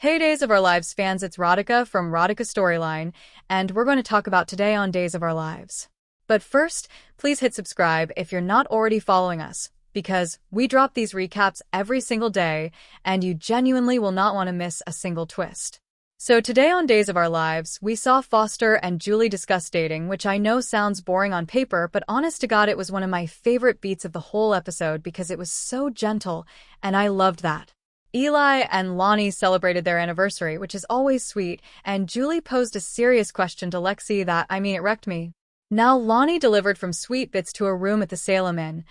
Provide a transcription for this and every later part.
Hey Days of Our Lives fans, it's Radhika from Radhika Storyline, and we're going to talk about today on Days of Our Lives. But first, please hit subscribe if you're not already following us, because we drop these recaps every single day, and you genuinely will not want to miss a single twist. So today on Days of Our Lives, we saw Foster and Julie discuss dating, which I know sounds boring on paper, but honest to God, it was one of my favorite beats of the whole episode because it was so gentle, and I loved that. Eli and Lonnie celebrated their anniversary, which is always sweet, and Julie posed a serious question to Lexie that, it wrecked me. Now Lonnie delivered from sweet bits to a room at the Salem Inn,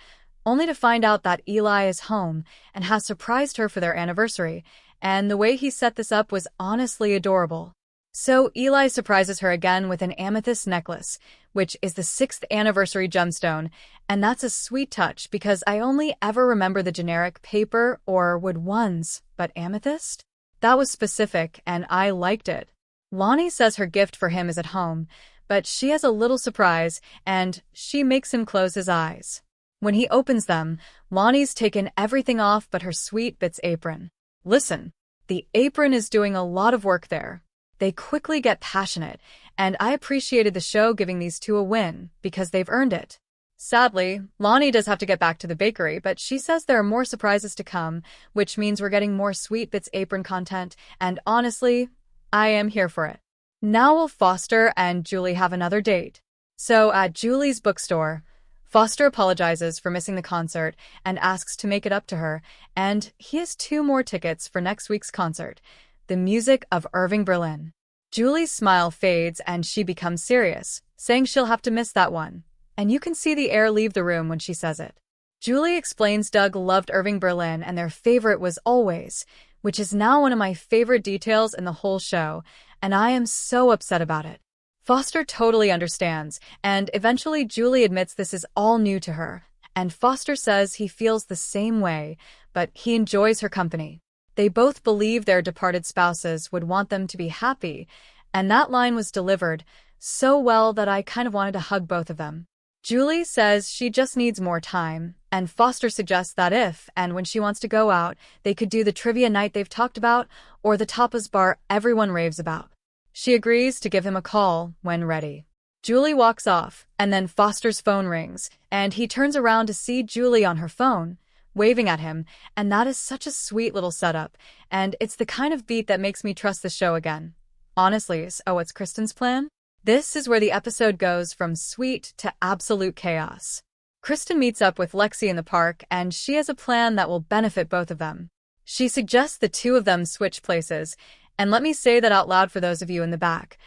only to find out that Eli is home and has surprised her for their anniversary, and the way he set this up was honestly adorable. So Eli surprises her again with an amethyst necklace, which is the 6th anniversary gemstone, and that's a sweet touch because I only ever remember the generic paper or wood ones, but amethyst? That was specific, and I liked it. Lonnie says her gift for him is at home, but she has a little surprise, and she makes him close his eyes. When he opens them, Lonnie's taken everything off but her sweet bits apron. Listen, the apron is doing a lot of work there. They quickly get passionate, and I appreciated the show giving these two a win, because they've earned it. Sadly, Lonnie does have to get back to the bakery, but she says there are more surprises to come, which means we're getting more Sweet Bits apron content, and honestly, I am here for it. Now will Foster and Julie have another date? So at Julie's bookstore, Foster apologizes for missing the concert and asks to make it up to her, and he has 2 more tickets for next week's concert. The music of Irving Berlin. Julie's smile fades and she becomes serious, saying she'll have to miss that one. And you can see the air leave the room when she says it. Julie explains Doug loved Irving Berlin and their favorite was Always, which is now one of my favorite details in the whole show, and I am so upset about it. Foster totally understands, and eventually Julie admits this is all new to her, and Foster says he feels the same way, but he enjoys her company. They both believe their departed spouses would want them to be happy, and that line was delivered so well that I kind of wanted to hug both of them. Julie says she just needs more time, and Foster suggests that if, and when she wants to go out, they could do the trivia night they've talked about, or the tapas bar everyone raves about. She agrees to give him a call when ready. Julie walks off, and then Foster's phone rings, and he turns around to see Julie on her phone, waving at him, and that is such a sweet little setup, and it's the kind of beat that makes me trust the show again. Honestly, so what's Kristen's plan? This is where the episode goes from sweet to absolute chaos. Kristen meets up with Lexie in the park, and she has a plan that will benefit both of them. She suggests the two of them switch places, and let me say that out loud for those of you in the back.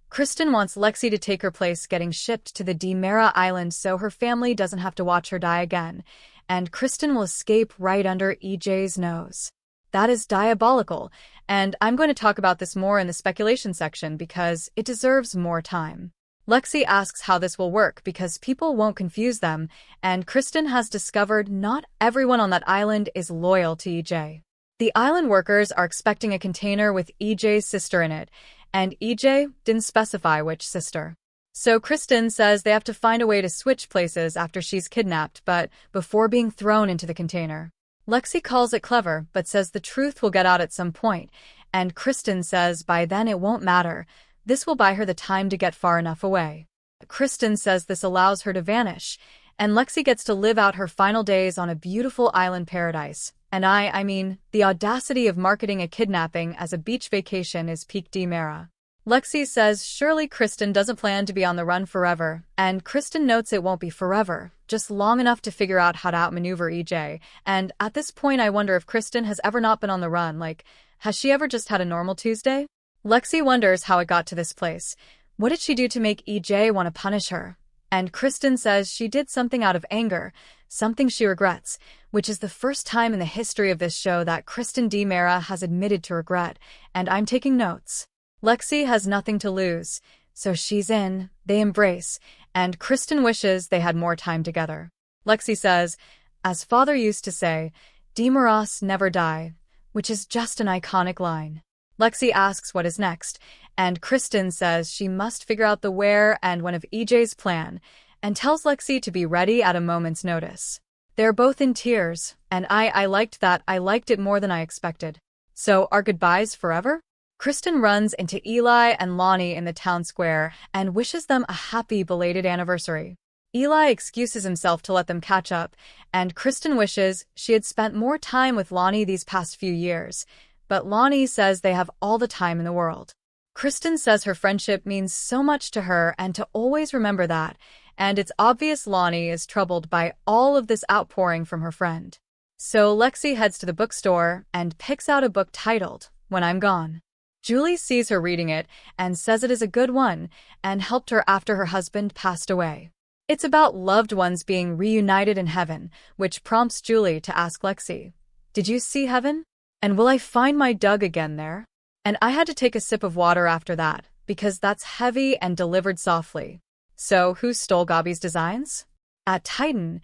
Kristen wants Lexie to take her place getting shipped to the DiMera island so her family doesn't have to watch her die again, and Kristen will escape right under EJ's nose. That is diabolical, and I'm going to talk about this more in the speculation section because it deserves more time. Lexie asks how this will work because people won't confuse them, and Kristen has discovered not everyone on that island is loyal to EJ. The island workers are expecting a container with EJ's sister in it, and EJ didn't specify which sister. So Kristen says they have to find a way to switch places after she's kidnapped, but before being thrown into the container. Lexie calls it clever, but says the truth will get out at some point, and Kristen says by then it won't matter. This will buy her the time to get far enough away. Kristen says this allows her to vanish, and Lexie gets to live out her final days on a beautiful island paradise. And the audacity of marketing a kidnapping as a beach vacation is peak DiMera. Lexie says surely Kristen doesn't plan to be on the run forever, and Kristen notes it won't be forever, just long enough to figure out how to outmaneuver EJ, and at this point I wonder if Kristen has ever not been on the run, has she ever just had a normal Tuesday? Lexie wonders how it got to this place. What did she do to make EJ want to punish her? And Kristen says she did something out of anger, something she regrets, which is the first time in the history of this show that Kristen DiMera has admitted to regret, and I'm taking notes. Lexie has nothing to lose, so she's in, they embrace, and Kristen wishes they had more time together. Lexie says, as father used to say, DiMeras never die, which is just an iconic line. Lexie asks what is next, and Kristen says she must figure out the where and when of EJ's plan, and tells Lexie to be ready at a moment's notice. They're both in tears, and I liked that. I liked it more than I expected. So are goodbyes forever? Kristen runs into Eli and Lonnie in the town square and wishes them a happy belated anniversary. Eli excuses himself to let them catch up, and Kristen wishes she had spent more time with Lonnie these past few years, but Lonnie says they have all the time in the world. Kristen says her friendship means so much to her and to always remember that, and it's obvious Lonnie is troubled by all of this outpouring from her friend. So Lexie heads to the bookstore and picks out a book titled, When I'm Gone. Julie sees her reading it and says it is a good one and helped her after her husband passed away. It's about loved ones being reunited in heaven, which prompts Julie to ask Lexie, "Did you see heaven? And will I find my Doug again there?" And I had to take a sip of water after that, because that's heavy and delivered softly. So who stole Gabby's designs? At Titan,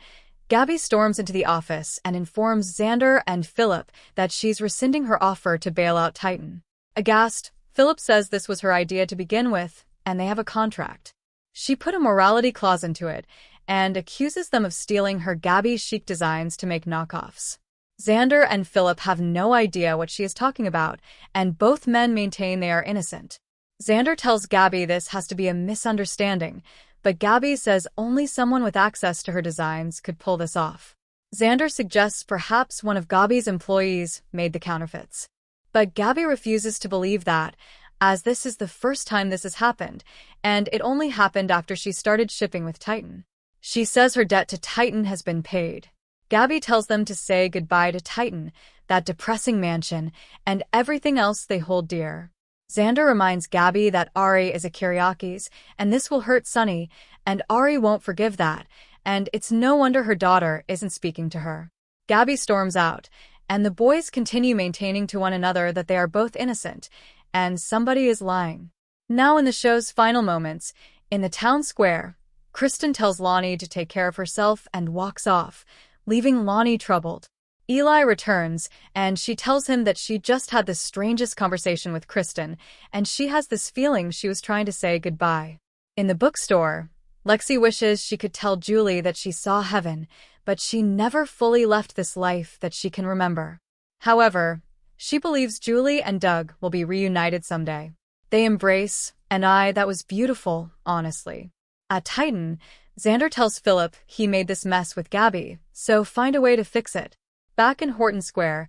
Gabby storms into the office and informs Xander and Philip that she's rescinding her offer to bail out Titan. Aghast, Philip says this was her idea to begin with, and they have a contract. She put a morality clause into it, and accuses them of stealing her Gabby chic designs to make knockoffs. Xander and Philip have no idea what she is talking about, and both men maintain they are innocent. Xander tells Gabby this has to be a misunderstanding, but Gabby says only someone with access to her designs could pull this off. Xander suggests perhaps one of Gabby's employees made the counterfeits. But Gabby refuses to believe that, as this is the first time this has happened, and it only happened after she started shipping with Titan. She says her debt to Titan has been paid. Gabby tells them to say goodbye to Titan, that depressing mansion, and everything else they hold dear. Xander reminds Gabby that Ari is a Kyriakis, and this will hurt Sunny, and Ari won't forgive that, and it's no wonder her daughter isn't speaking to her. Gabby storms out, and the boys continue maintaining to one another that they are both innocent, and somebody is lying. Now in the show's final moments, in the town square, Kristen tells Lonnie to take care of herself and walks off, leaving Lonnie troubled. Eli returns, and she tells him that she just had the strangest conversation with Kristen, and she has this feeling she was trying to say goodbye. In the bookstore, Lexie wishes she could tell Julie that she saw heaven, but she never fully left this life that she can remember. However, she believes Julie and Doug will be reunited someday. They embrace, and that was beautiful, honestly. At Titan, Xander tells Philip he made this mess with Gabby, so find a way to fix it. Back in Horton Square,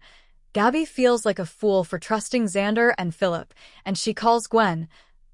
Gabby feels like a fool for trusting Xander and Philip, and she calls Gwen,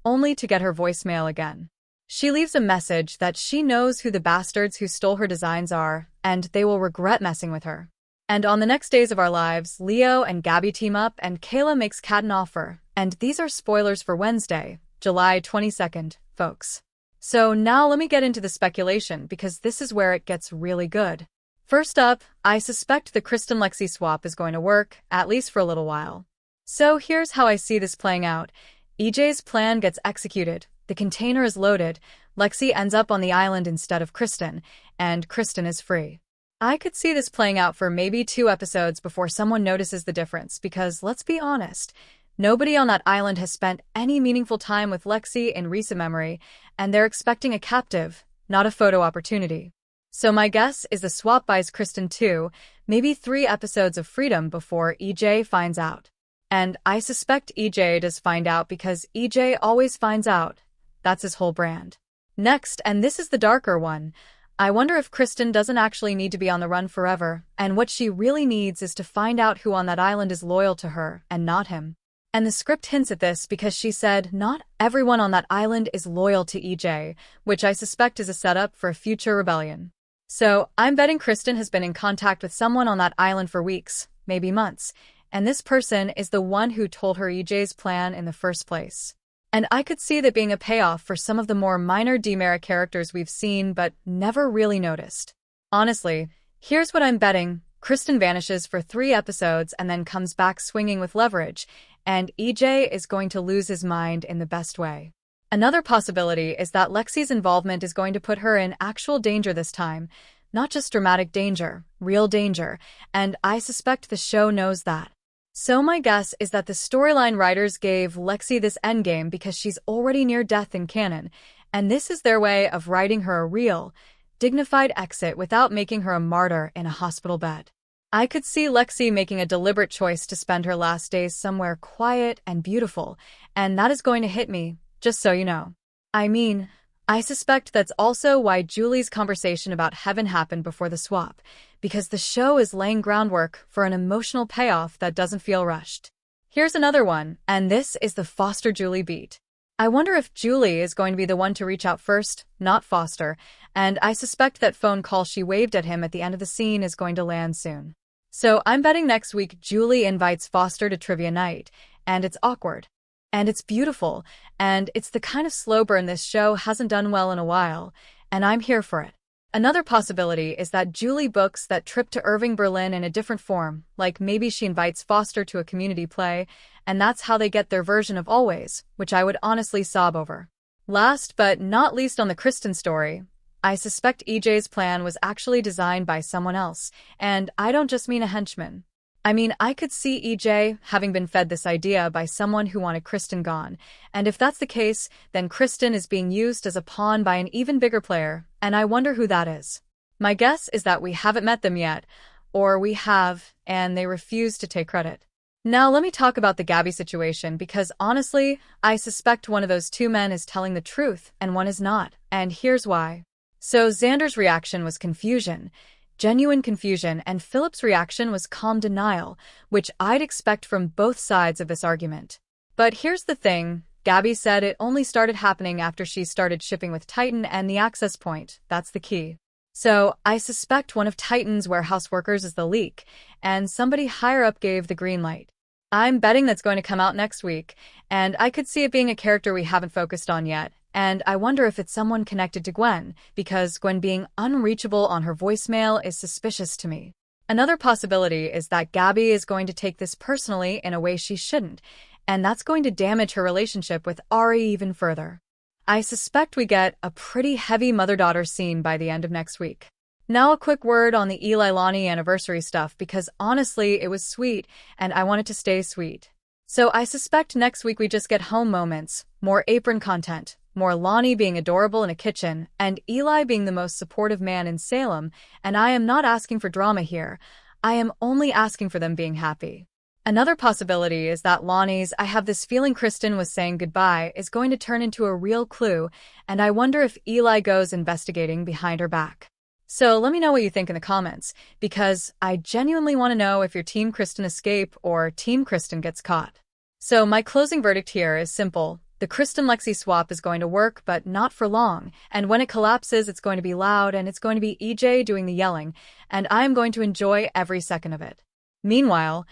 only to get her voicemail again. She leaves a message that she knows who the bastards who stole her designs are, and they will regret messing with her. And on the next days of our lives, Leo and Gabby team up and Kayla makes Kat an offer, and these are spoilers for Wednesday, July 22nd, folks. So now let me get into the speculation because this is where it gets really good. First up, I suspect the Kristen-Lexie swap is going to work, at least for a little while. So here's how I see this playing out. EJ's plan gets executed, the container is loaded, Lexie ends up on the island instead of Kristen, and Kristen is free. I could see this playing out for maybe 2 episodes before someone notices the difference because, let's be honest, nobody on that island has spent any meaningful time with Lexie in recent memory, and they're expecting a captive, not a photo opportunity. So my guess is the swap buys Kristen 2, maybe 3 episodes of freedom before EJ finds out. And I suspect EJ does find out because EJ always finds out. That's his whole brand. Next, and this is the darker one, I wonder if Kristen doesn't actually need to be on the run forever, and what she really needs is to find out who on that island is loyal to her and not him. And the script hints at this because she said not everyone on that island is loyal to EJ, which I suspect is a setup for a future rebellion. So I'm betting Kristen has been in contact with someone on that island for weeks, maybe months, and this person is the one who told her EJ's plan in the first place. And I could see that being a payoff for some of the more minor DiMera characters we've seen but never really noticed. Honestly, here's what I'm betting. Kristen vanishes for 3 episodes and then comes back swinging with leverage, and EJ is going to lose his mind in the best way. Another possibility is that Lexie's involvement is going to put her in actual danger this time, not just dramatic danger, real danger, and I suspect the show knows that. So my guess is that the storyline writers gave Lexie this endgame because she's already near death in canon, and this is their way of writing her a real, dignified exit without making her a martyr in a hospital bed. I could see Lexie making a deliberate choice to spend her last days somewhere quiet and beautiful, and that is going to hit me, just so you know. I mean, I suspect that's also why Julie's conversation about heaven happened before the swap, because the show is laying groundwork for an emotional payoff that doesn't feel rushed. Here's another one, and this is the Foster Julie beat. I wonder if Julie is going to be the one to reach out first, not Foster, and I suspect that phone call she waved at him at the end of the scene is going to land soon. So I'm betting next week Julie invites Foster to trivia night, and it's awkward. And it's beautiful, and it's the kind of slow burn this show hasn't done well in a while, and I'm here for it. Another possibility is that Julie books that trip to Irving, Berlin in a different form, like maybe she invites Foster to a community play, and that's how they get their version of Always, which I would honestly sob over. Last but not least on the Kristen story, I suspect EJ's plan was actually designed by someone else, and I don't just mean a henchman. I mean, I could see EJ having been fed this idea by someone who wanted Kristen gone, and if that's the case, then Kristen is being used as a pawn by an even bigger player, and I wonder who that is. My guess is that we haven't met them yet, or we have, and they refuse to take credit. Now let me talk about the Gabby situation because honestly, I suspect one of those two men is telling the truth and one is not, and here's why. So Xander's reaction was confusion. Genuine confusion, and Philip's reaction was calm denial, which I'd expect from both sides of this argument. But here's the thing, Gabby said it only started happening after she started shipping with Titan and the access point, that's the key. So I suspect one of Titan's warehouse workers is the leak, and somebody higher up gave the green light. I'm betting that's going to come out next week, and I could see it being a character we haven't focused on yet. And I wonder if it's someone connected to Gwen, because Gwen being unreachable on her voicemail is suspicious to me. Another possibility is that Gabby is going to take this personally in a way she shouldn't, and that's going to damage her relationship with Ari even further. I suspect we get a pretty heavy mother-daughter scene by the end of next week. Now a quick word on the Eli-Lonnie anniversary stuff because honestly it was sweet, and I want it to stay sweet. So I suspect next week we just get home moments, more apron content, more Lonnie being adorable in a kitchen, and Eli being the most supportive man in Salem, and I am not asking for drama here. I am only asking for them being happy. Another possibility is that Lonnie's "I have this feeling Kristen was saying goodbye" is going to turn into a real clue, and I wonder if Eli goes investigating behind her back. So let me know what you think in the comments, because I genuinely want to know if you're Team Kristen escape or Team Kristen gets caught. So my closing verdict here is simple. The Kristen-Lexie swap is going to work, but not for long, and when it collapses, it's going to be loud, and it's going to be EJ doing the yelling, and I am going to enjoy every second of it. Meanwhile,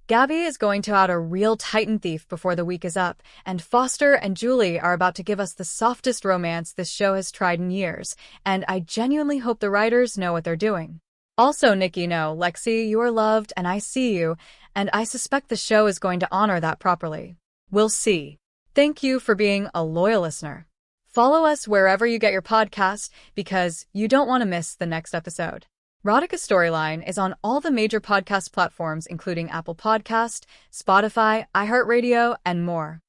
Gabby is going to out a real Titan thief before the week is up, and Foster and Julie are about to give us the softest romance this show has tried in years, and I genuinely hope the writers know what they're doing. Also, Nikki, no, Lexie, you are loved, and I see you, and I suspect the show is going to honor that properly. We'll see. Thank you for being a loyal listener. Follow us wherever you get your podcast because you don't want to miss the next episode. Rodica Storyline is on all the major podcast platforms including Apple Podcast, Spotify, iHeartRadio, and more.